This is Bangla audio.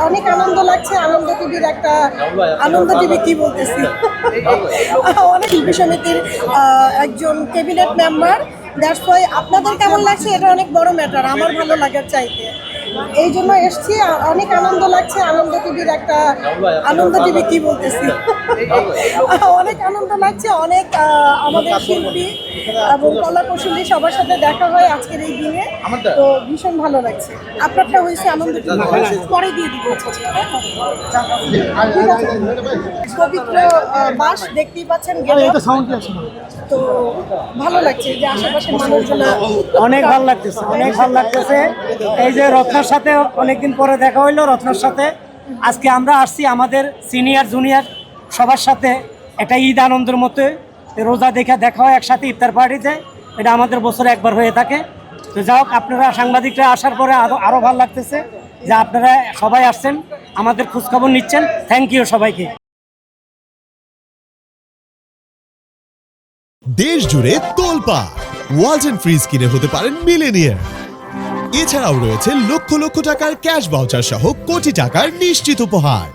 অনেক আনন্দ লাগছে। আনন্দ টিভির একটা আনন্দ টিভি কি বলতেছি অনেক শিল্পী সমিতির একজন ক্যাবিনেট মেম্বার। দ্যাটস ওয়াই আপনাদের কেমন লাগছে এটা অনেক বড় ম্যাটার, আমার ভালো লাগার চাইতে। এই জন্য এসছি, অনেক আনন্দ লাগছে। আনন্দ টিভির একটা আনন্দ টিভি কি বলতেছি অনেক আনন্দ লাগছে। অনেক আমাদের শিল্পী এবং কলা কৌশলী সবার সাথে দেখা হয় আজকের এই দিনে, তো ভীষণ ভালো লাগছে। আপনারটা হয়েছে আনন্দ টিভি, পরে দিয়ে দিব। পবিত্র বাস দেখতেই পাচ্ছেন, তো ভালো লাগছে যে আশেপাশের মানুষজন অনেক ভালো লাগতেছে, অনেক ভালো লাগতেছে। এই যে রত্নার সাথে অনেকদিন পরে দেখা হইলো, রত্নার সাথে আজকে আমরা আসছি আমাদের সিনিয়র জুনিয়র সবার সাথে একটা ঈদ আনন্দের মতো রোজা দেখা হয় একসাথে ইফতার পার্টিতে। এটা আমাদের বছরে একবার হয়ে থাকে। তো যাই হোক, আপনারা সাংবাদিকরা আসার পরে আরও ভালো লাগতেছে যে আপনারা সবাই আসছেন, আমাদের খোঁজখবর নিচ্ছেন। থ্যাংক ইউ সবাইকে। দেশ জুড়ে তোলপাড়, ওয়ালটন ফ্রিজ কিনে হতে পারেন মিলেনিয়ার। এছাড়াও রয়েছে লক্ষ লক্ষ টাকার ক্যাশ ভাউচার সহ কোটি টাকার নিশ্চিত উপহার।